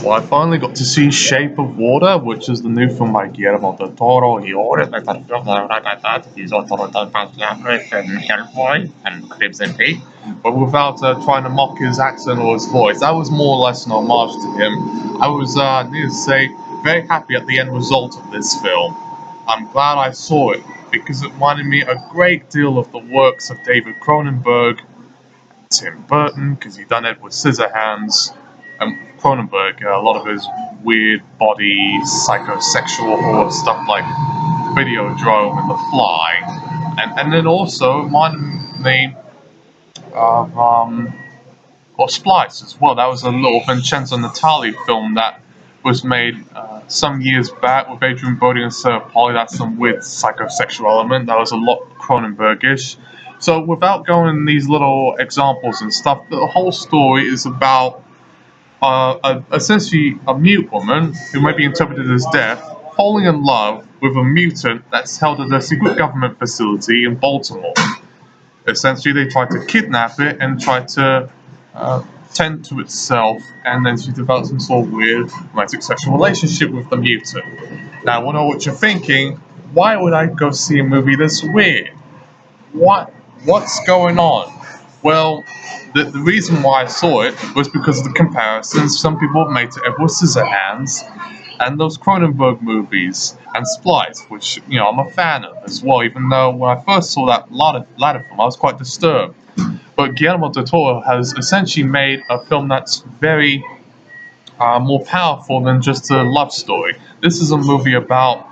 Well, I finally got to see Shape of Water, which is the new film by Guillermo del Toro. He ordered that film like that. He's also done Fast Labrador and Hellboy and Crimson Peak, but without trying to mock his accent or his voice. That was more or less an homage to him. I was, needless to say, very happy at the end result of this film. I'm glad I saw it because it reminded me a great deal of the works of David Cronenberg, Tim Burton, because he done it with Scissorhands, and Cronenberg, a lot of his weird body, psychosexual horror stuff like Videodrome and The Fly, and then also reminded me of or Splice as well. That was a little Vincenzo Natali film that was made some years back with Adrian Brody and Sarah Polley. That's some weird psychosexual element. That was a lot Cronenbergish. So without going in these little examples and stuff, the whole story is about essentially a mute woman who might be interpreted as deaf falling in love with a mutant that's held at a secret government facility in Baltimore. Essentially, they try to kidnap it and try to tend to itself, and then she develops some sort of weird romantic sexual relationship with the mutant. Now, I know what you're thinking. Why would I go see a movie this weird? What's going on? Well, the reason why I saw it was because of the comparisons some people have made to Edward Scissorhands and those Cronenberg movies and Splice, which, you know, I'm a fan of as well, even though when I first saw that latter film, I was quite disturbed. But Guillermo del Toro has essentially made a film that's very more powerful than just a love story. This is a movie about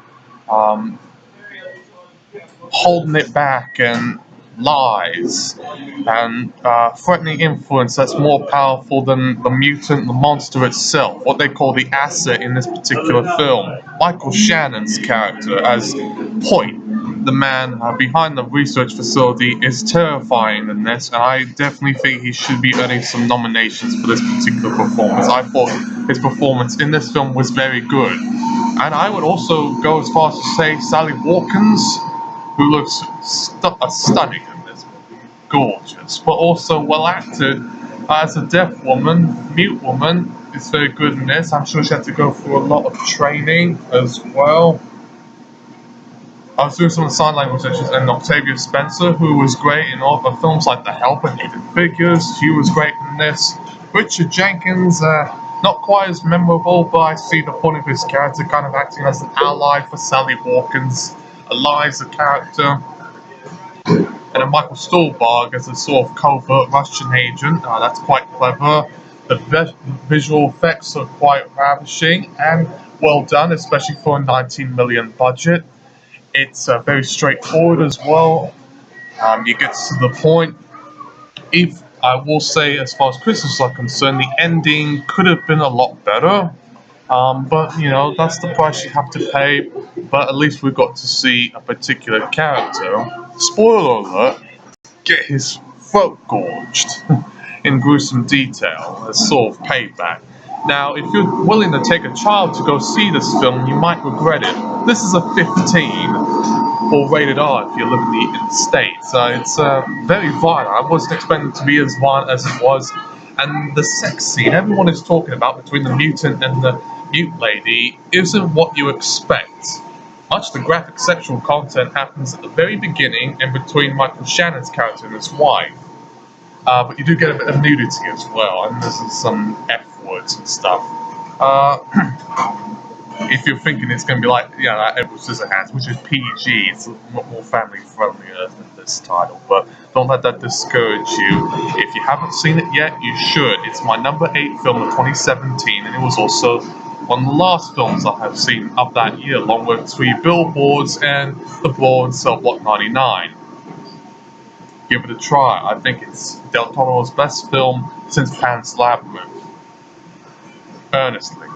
holding it back and lies and threatening influence that's more powerful than the mutant, the monster itself, what they call the asset in this particular film. Michael Shannon's character as Point, the man behind the research facility, is terrifying in this, and I definitely think he should be earning some nominations for this particular performance. I thought his performance in this film was very good. And I would also go as far as to say Sally Hawkins, who looks stunning in this movie, gorgeous, but also well acted as a deaf woman, mute woman, is very good in this. I'm sure she had to go through a lot of training as well. I was doing some sign language sessions, and Octavia Spencer, who was great in all the films like The Help and Hidden Figures, she was great in this. Richard Jenkins, not quite as memorable, but I see the point of his character kind of acting as an ally for Sally Hawkins. Eliza character, and then Michael Stuhlbarg as a sort of covert Russian agent. That's quite clever. The visual effects are quite ravishing and well done, especially for a 19 million budget. It's very straightforward as well. You get to the point. If I will say, as far as criticisms are concerned, the ending could have been a lot better. But, you know, that's the price you have to pay. But at least we got to see a particular character, spoiler alert, get his throat gorged in gruesome detail as sort of payback. Now, if you're willing to take a child to go see this film, you might regret it. This is a 15 or rated R if you're looking in the States. It's very violent. I wasn't expecting it to be as violent as it was. And the sex scene everyone is talking about between the mutant and the mute lady isn't what you expect. Much of the graphic sexual content happens at the very beginning and between Michael Shannon's character and his wife. But you do get a bit of nudity as well, and there's some F words and stuff. If you're thinking it's going to be like, like Edward Scissorhands, which is PG, it's a lot more family friendlier than this title, but don't let that discourage you. If you haven't seen it yet, you should. It's my number 8 film of 2017, and it was also one of the last films I have seen of that year, along with 3 Billboards and The Brawl in Cell Block 99. Give it a try. I think it's Del Toro's best film since Pan's Labyrinth. Earnestly.